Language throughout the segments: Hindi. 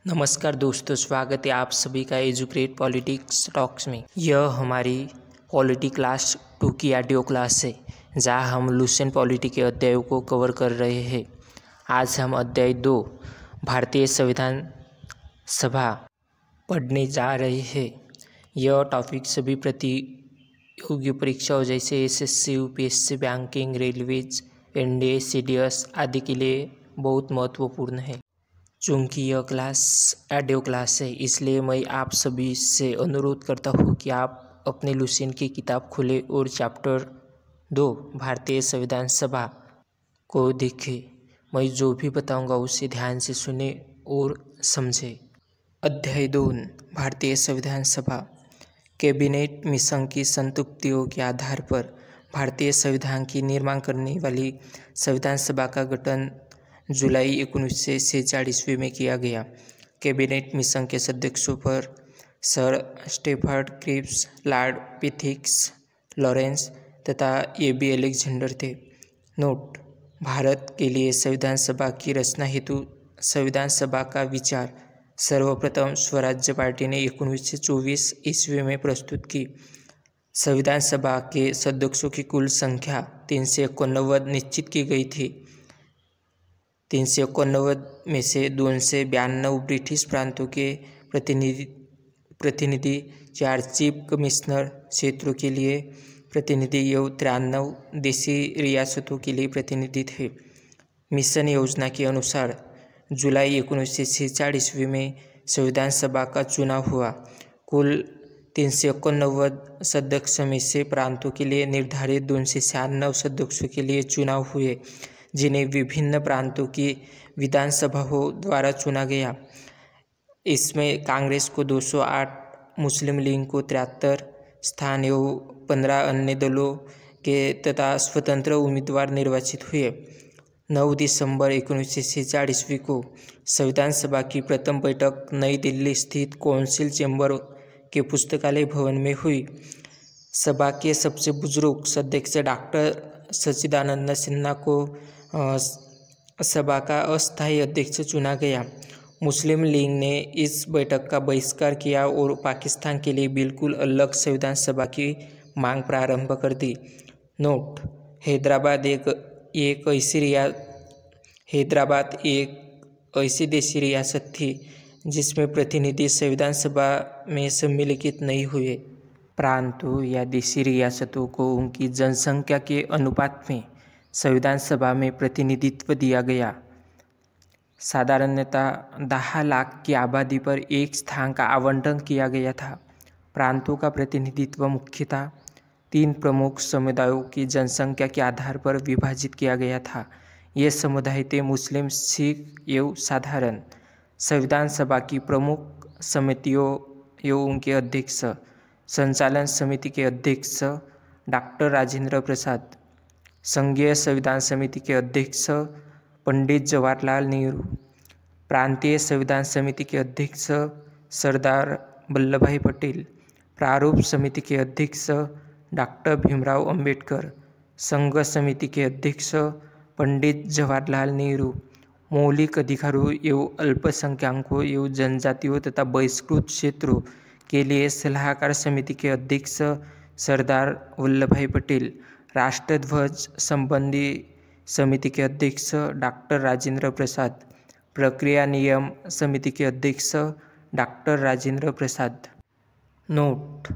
नमस्कार दोस्तों, स्वागत है आप सभी का एजुकेट पॉलिटिक्स टॉक्स में। यह हमारी पॉलिटी क्लास 2 की ऑडियो क्लास है, जहां हम लुसेंट पॉलिटी के अध्यायों को कवर कर रहे हैं। आज हम अध्याय 2 भारतीय संविधान सभा पढ़ने जा रहे हैं। यह टॉपिक सभी प्रतियोगी परीक्षाओं जैसे SSC, UPSC, banking, railways, NDA, CDS आदि के लिए बहुत महत्वपूर्ण है। चूँकि यह क्लास ऑडियो क्लास है, इसलिए मैं आप सभी से अनुरोध करता हूँ कि आप अपने लुसेंट की किताब खोलें और चैप्टर 2 भारतीय संविधान सभा को देखें। मैं जो भी बताऊंगा उसे ध्यान से सुने और समझें। अध्याय 2 भारतीय संविधान सभा। कैबिनेट मिशन की संतुक्तियों के आधार पर भारतीय संविधान की निर्माण करने वाली संविधान सभा का गठन जुलाई 1946 में किया गया। कैबिनेट मिशन के सदस्यों पर Sir Stafford Cripps, Lord Pethick, Lawrence तथा एबी अलेक्जेंडर थे। नोट: भारत के लिए संविधान सभा की रचना हेतु संविधान सभा का विचार सर्वप्रथम स्वराज्य पार्टी ने 1924 ईस्वी में प्रस्तुत की। संविधान सभा के सदस्यों की कुल संख्या 389 निश्चित की गई थी। 389 में से 292 ब्रिटिश प्रांतों के प्रतिनिधि, 4 चीफ कमिश्नर क्षेत्रों के लिए प्रतिनिधि एवं 93 देशी रियासतों के लिए प्रतिनिधि थे। मिशन योजना के अनुसार जुलाई 1946 में संविधान सभा का चुनाव हुआ। कुल 389 सदस्य में से प्रांतों के लिए निर्धारित 296 सदस्यों के लिए चुनाव हुए, जिन्हें विभिन्न प्रांतों की विधानसभाओं द्वारा चुना गया। इसमें कांग्रेस को 208, मुस्लिम लीग को 73 स्थान एवं 15 अन्य दलों के तथा स्वतंत्र उम्मीदवार निर्वाचित हुए। 9 दिसंबर 1946 को संविधान सभा की प्रथम बैठक नई दिल्ली स्थित काउंसिल चैम्बर के पुस्तकालय भवन में हुई। सभा के सबसे बुजुर्ग सदस्य डॉक्टर सच्चिदानंद सिन्हा को सभा का अस्थायी अध्यक्ष चुना गया। मुस्लिम लीग ने इस बैठक का बहिष्कार किया और पाकिस्तान के लिए बिल्कुल अलग संविधान सभा की मांग प्रारंभ कर दी। नोट: हैदराबाद एक ऐसी देशी रियासत थी जिसमें प्रतिनिधि संविधान सभा में सम्मिलित नहीं हुए। प्रांतों या देशी रियासतों को उनकी जनसंख्या के अनुपात में संविधान सभा में प्रतिनिधित्व दिया गया। साधारणतः 10 लाख की आबादी पर एक स्थान का आवंटन किया गया था। प्रांतों का प्रतिनिधित्व मुख्यतः 3 प्रमुख समुदायों की जनसंख्या के आधार पर विभाजित किया गया था। ये समुदाय थे मुस्लिम, सिख एवं साधारण। संविधान सभा की प्रमुख समितियों एवं उनके अध्यक्ष। संचालन समिति के अध्यक्ष डॉक्टर राजेंद्र प्रसाद। संघीय संविधान समिति के अध्यक्ष पंडित जवाहरलाल नेहरू। प्रांतीय संविधान समिति के अध्यक्ष सरदार वल्लभभाई पटेल। प्रारूप समिति के अध्यक्ष डॉक्टर भीमराव अंबेडकर। संघ समिति के अध्यक्ष पंडित जवाहरलाल नेहरू। मौलिक अधिकारों एवं अल्पसंख्यकों एवं जनजातियों तथा बहिष्कृत क्षेत्रों के लिए सलाहकार समिति के अध्यक्ष सरदार वल्लभभाई पटेल। राष्ट्रध्वज संबंधी समिति के अध्यक्ष डॉक्टर राजेंद्र प्रसाद। प्रक्रिया नियम समिति के अध्यक्ष डॉक्टर राजेंद्र प्रसाद। नोट: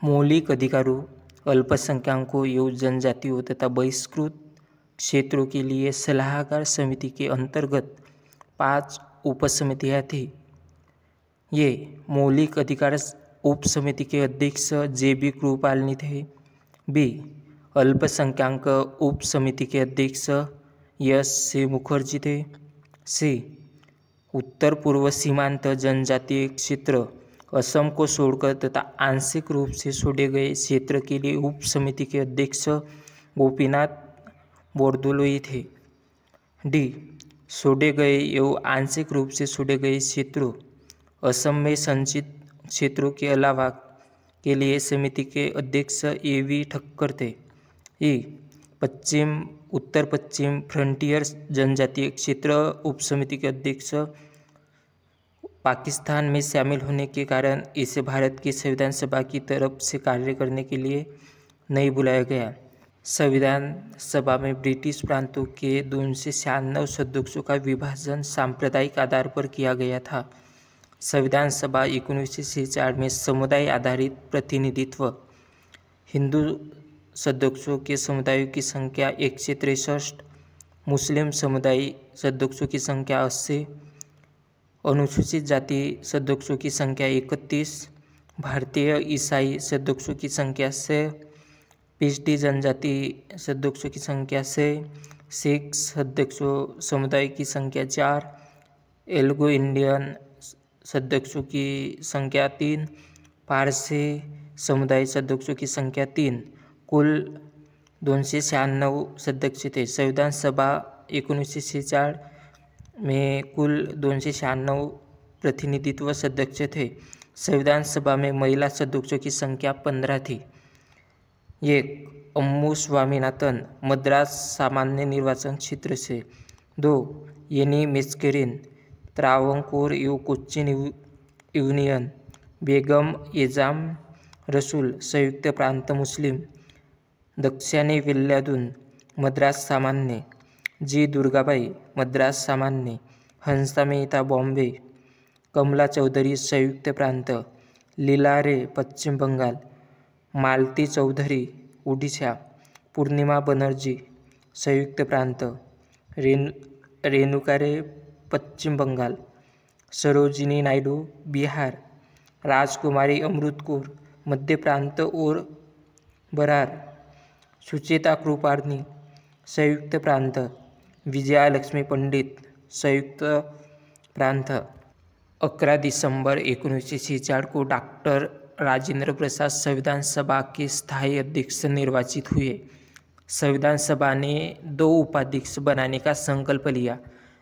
मौलिक अधिकारों, अल्पसंख्यकों एवं जनजातियों तथा बहिष्कृत क्षेत्रों के लिए सलाहकार समिति के अंतर्गत 5 उपसमितियाँ थीं। ये मौलिक अधिकार उप समिति के अध्यक्ष JB कृपालनी थे। बी. अल्पसंख्यक उप समिति के अध्यक्ष S.C. मुखर्जी थे। सी. उत्तर पूर्व सीमांत जनजातीय क्षेत्र असम को छोड़कर तथा आंशिक रूप से छोड़े गए क्षेत्र के लिए उप समिति के अध्यक्ष गोपीनाथ बोरदोलोई थे। डी. छोड़े गए एवं आंशिक रूप से छोड़े गए क्षेत्रों असम में संचित क्षेत्रों के अलावा के लिए समिति के अध्यक्ष A.V. ठक्कर थे। उत्तर पश्चिम फ्रंटियर जनजातीय क्षेत्र उप समिति के अध्यक्ष पाकिस्तान में शामिल होने के कारण इसे भारत की संविधान सभा की तरफ से कार्य करने के लिए नहीं बुलाया गया। संविधान सभा में ब्रिटिश प्रांतों के 296 सदस्यों का विभाजन सांप्रदायिक आधार पर किया गया था। संविधान सभा 1946 में समुदाय आधारित प्रतिनिधित्व, हिंदू सदस्यों के समुदायों की संख्या 163, मुस्लिम समुदाय सदस्यों की संख्या 80, अनुसूचित जाति सदस्यों की संख्या 31, भारतीय ईसाई सदस्यों की संख्या 6, पिछड़ी जनजाति सदस्यों की संख्या 6, सिख सदस्यों समुदाय की संख्या 4, एल्गो इंडियन सदस्यों की संख्या 3, पारसी समुदाय सदस्यों की संख्या 3, कुल 296 सदस्य थे। संविधान सभा 1946 में कुल 296 प्रतिनिधित्व सदस्य थे। संविधान सभा में महिला सदस्यों की संख्या 15 थी। 1. अम्मू स्वामीनाथन, मद्रास सामान्य निर्वाचन क्षेत्र से। 2. एनी मेस्केरिन, त्रावणकोर एवं कोच्चिन यूनियन। बेगम एजाम रसूल, संयुक्त प्रांत मुस्लिम। दक्षाने विल्लादून, मद्रास सामान्य। जी. दुर्गाबाई, मद्रास सामान्य। हंसा मेहता, बॉम्बे। कमला चौधरी, संयुक्त प्रांत। लीला रे, पश्चिम बंगाल। मालती चौधरी, उड़ीसा। पूर्णिमा बनर्जी, संयुक्त प्रांत। रेणुका रे, पश्चिम बंगाल। सरोजिनी नायडू, बिहार। राजकुमारी अमृत कौर, मध्य प्रांत और बरार। सुचेता कृपाणी, संयुक्त प्रांत। विजया लक्ष्मी पंडित, संयुक्त प्रांत। 11 दिसंबर 1946 को डॉक्टर राजेंद्र प्रसाद संविधान सभा के स्थायी अध्यक्ष निर्वाचित हुए। संविधान सभा ने 2 उपाध्यक्ष बनाने का संकल्प लिया,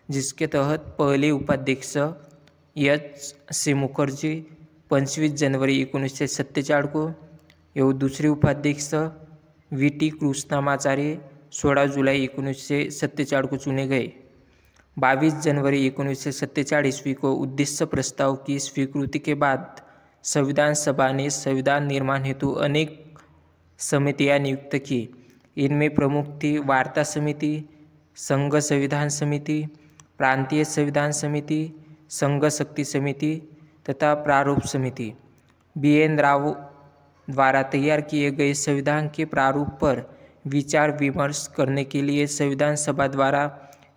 जिसके तहत पहले उपाध्यक्ष एच.सी. मुखर्जी 25 जनवरी 1947 को एवं दूसरे उपाध्यक्ष वी.टी. कृष्णमाचार्य 16 जुलाई 1947 को चुने गए। 22 जनवरी 1947 ईस्वी को उद्देश्य प्रस्ताव की स्वीकृति के बाद संविधान सभा ने संविधान निर्माण हेतु अनेक समितियां नियुक्त की। इनमें प्रमुख थी वार्ता समिति, संघ संविधान समिति, प्रांतीय संविधान समिति, संघ शक्ति समिति तथा प्रारूप समिति। बी.एन. राव द्वारा तैयार किए गए संविधान के प्रारूप पर विचार विमर्श करने के लिए संविधान सभा द्वारा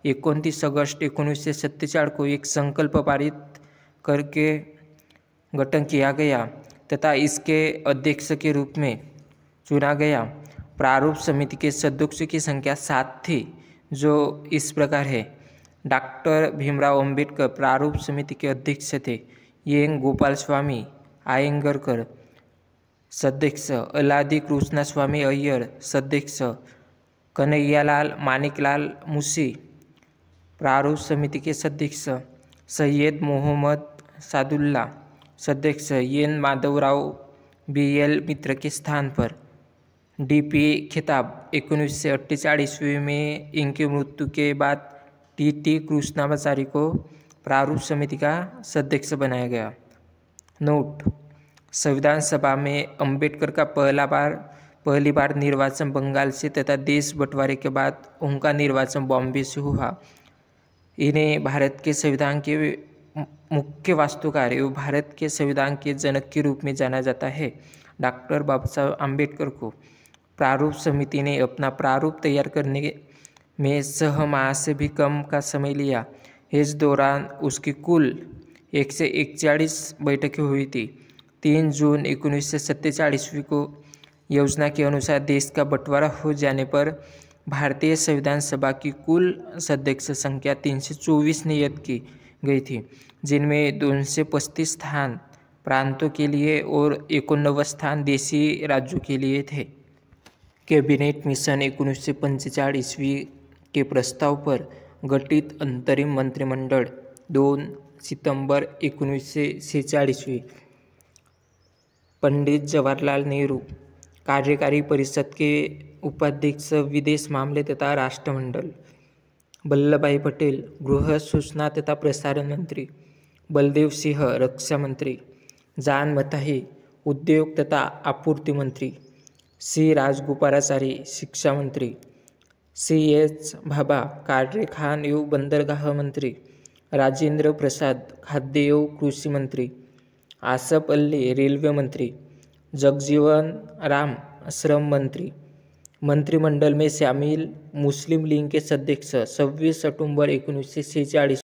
29 अगस्त 1947 को एक संकल्प पारित करके गठन किया गया तथा इसके अध्यक्ष के रूप में चुना गया। प्रारूप समिति के सदस्यों की संख्या 7 थी, जो इस प्रकार है। डॉक्टर भीमराव अंबेडकर प्रारूप समिति के अध्यक्ष थे। एन. गोपाल स्वामी आयंगरकर सदस्य। अलादी कृष्णस्वामी अय्यर सदस्य। कन्हैयालाल मानिकलाल मुंशी प्रारूप समिति के सदस्य। सैयद मोहम्मद सादुल्ला सदस्य। एन. माधवराव बी.एल. मित्र के स्थान पर। डी.पी. खिताब 1948 ईस्वी में इनकी मृत्यु के बाद टी.टी. कृष्णमाचार्य को प्रारूप समिति का सदस्य बनाया गया। नोट: संविधान सभा में अंबेडकर का पहली बार निर्वाचन बंगाल से तथा देश बंटवारे के बाद उनका निर्वाचन बॉम्बे से हुआ। इन्हें भारत के संविधान के मुख्य वास्तुकार एवं भारत के संविधान के जनक के रूप में जाना जाता है। डॉक्टर बाबा साहब आम्बेडकर को प्रारूप समिति ने अपना प्रारूप तैयार करने में 6 माह से भी कम का समय लिया। इस दौरान उसकी कुल 141 बैठकें हुई थी। 3 जून 1947 ईस्वी को योजना के अनुसार देश का बंटवारा हो जाने पर भारतीय संविधान सभा की कुल सदस्य संख्या 324 नियत की गई थी, जिनमें 235 स्थान प्रांतों के लिए और 89 स्थान देशी राज्यों के लिए थे। कैबिनेट मिशन 1945 ईस्वी के प्रस्ताव पर गठित अंतरिम मंत्रिमंडल 2 सितंबर 1946 ईस्वी। पंडित जवाहरलाल नेहरू कार्यकारी परिषद के उपाध्यक्ष, विदेश मामले तथा राष्ट्रमंडल। वल्लभ भाई पटेल गृह, सूचना तथा प्रसारण मंत्री। बलदेव सिंह रक्षा मंत्री, जान मथाई उद्योग तथा आपूर्ति मंत्री, सी राजगोपालाचारी शिक्षा मंत्री, सी.एच. भाभा कार्य खान एवं बंदरगाह मंत्री, राजेंद्र प्रसाद खाद्य एवं कृषि मंत्री, आसफ अली रेलवे मंत्री, जगजीवन राम श्रम मंत्री। मंत्रिमंडल में शामिल मुस्लिम लीग के सदस्य 26 अक्टूबर 1946।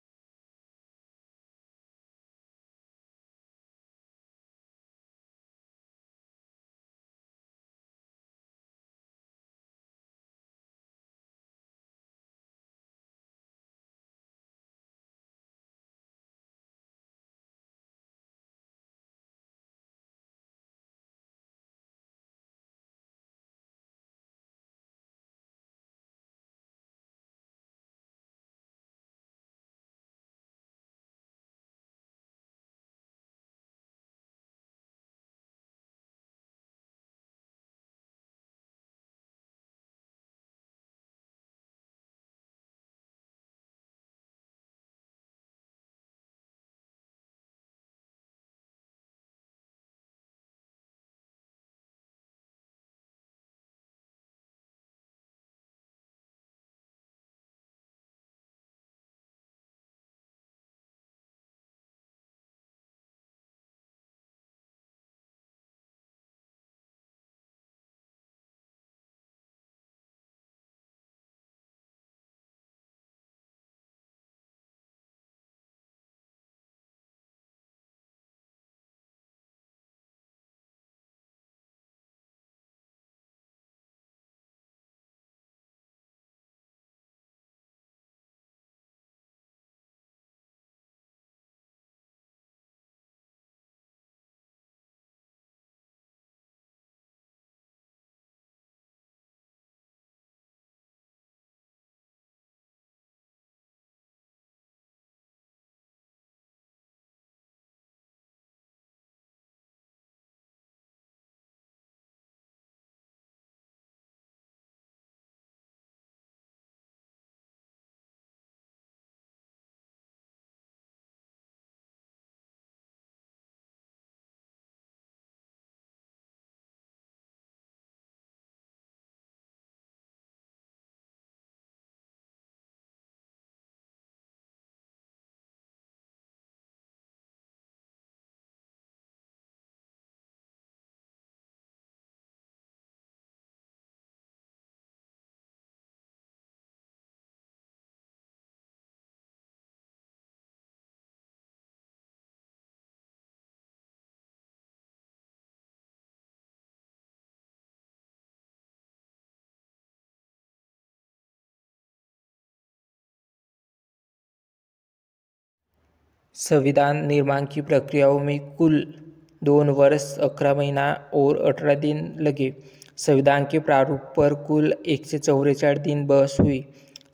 संविधान निर्माण की प्रक्रियाओं में कुल 2 वर्ष 11 महीना और 18 दिन लगे। संविधान के प्रारूप पर कुल 144 दिन बहस हुई।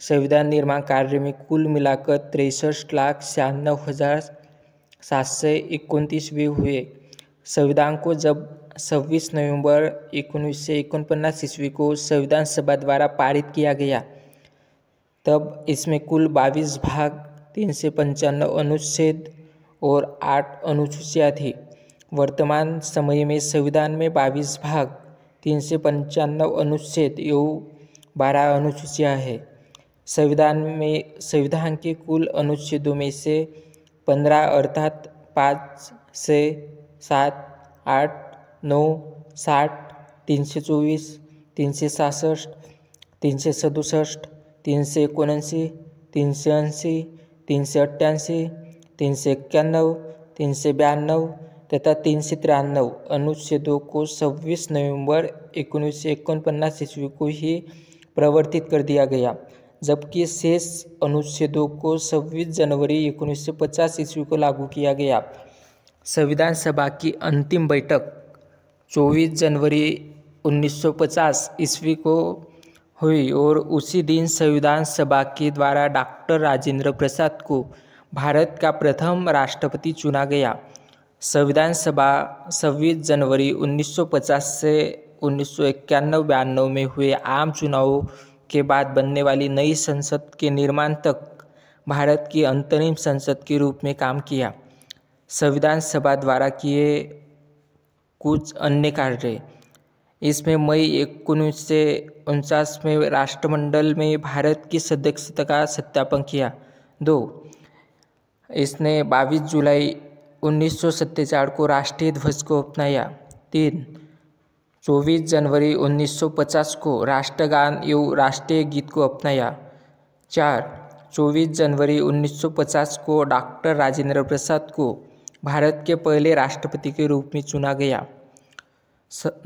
संविधान निर्माण कार्य में कुल मिलाकर 63,96,729 व्यय हुए। संविधान को जब 26 नवंबर 1949 ईस्वी को संविधान सभा द्वारा पारित किया गया, तब इसमें कुल 22 भाग, 395 अनुच्छेद और 8 अनुसूचियाँ थी। वर्तमान समय में संविधान में 22 भाग, 395 अनुच्छेद एवं 12 अनुसूचियाँ हैं। संविधान के कुल अनुच्छेदों में से 15 अर्थात 5, 6, 7, 8, 9, 60, 324, 367, 367, 379, 380, 388, 391, 392 तथा 393 अनुच्छेदों को 26 नवंबर 1949 ईस्वी को ही प्रवर्तित कर दिया गया, जबकि शेष अनुच्छेदों को 26 जनवरी 1950 ईस्वी को लागू किया गया। संविधान सभा की अंतिम बैठक 24 जनवरी 1950 ईस्वी को हुई और उसी दिन संविधान सभा के द्वारा डॉक्टर राजेंद्र प्रसाद को भारत का प्रथम राष्ट्रपति चुना गया। संविधान सभा 26 जनवरी 1950 से 1991-92 में हुए आम चुनावों के बाद बनने वाली नई संसद के निर्माण तक भारत की अंतरिम संसद के रूप में काम किया। संविधान सभा द्वारा किए कुछ अन्य कार्य। इसमें मई 1949 में राष्ट्रमंडल में भारत की सदस्यता का सत्यापन किया। 2. इसने 22 जुलाई 1947 को राष्ट्रीय ध्वज को अपनाया। 3. 24 जनवरी 1950 को राष्ट्रगान एवं राष्ट्रीय गीत को अपनाया। 4. 24 जनवरी 1950 को डॉक्टर राजेंद्र प्रसाद को भारत के पहले राष्ट्रपति के रूप में चुना गया।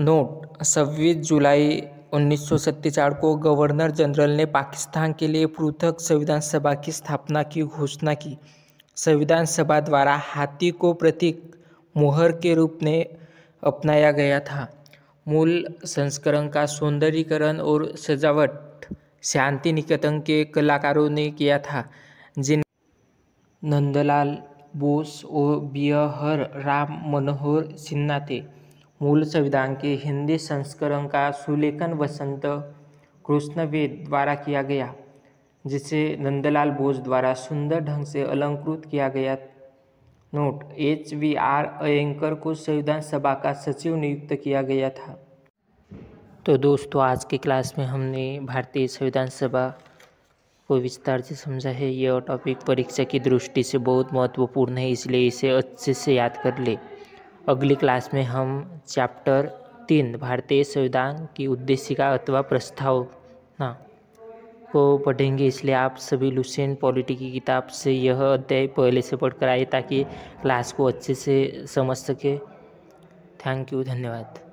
नोट: 26 जुलाई 1947 को गवर्नर जनरल ने पाकिस्तान के लिए पृथक संविधान सभा की स्थापना की घोषणा की। संविधान सभा द्वारा हाथी को प्रतीक मोहर के रूप में अपनाया गया था। मूल संस्करण का सौंदर्यीकरण और सजावट शांति निकेतन के कलाकारों ने किया था, जिन नंदलाल बोस और बी.आर. राम मनोहर सिन्हा थे। मूल संविधान के हिंदी संस्करण का सुलेखन वसंत कृष्ण वेद द्वारा किया गया, जिसे नंदलाल बोस द्वारा सुंदर ढंग से अलंकृत किया गया। Note: H.V.R. अयंकर को संविधान सभा का सचिव नियुक्त किया गया था। तो दोस्तों, आज की क्लास में हमने भारतीय संविधान सभा को विस्तार से समझा है। यह टॉपिक परीक्षा की दृष्टि से बहुत महत्वपूर्ण है, इसलिए इसे अच्छे से याद कर ले। अगली क्लास में हम चैप्टर 3 भारतीय संविधान की उद्देशिका अथवा प्रस्तावना को पढ़ेंगे, इसलिए आप सभी लुसेंट पॉलिटी की किताब से यह अध्याय पहले से पढ़कर आए ताकि क्लास को अच्छे से समझ सके। थैंक यू, धन्यवाद।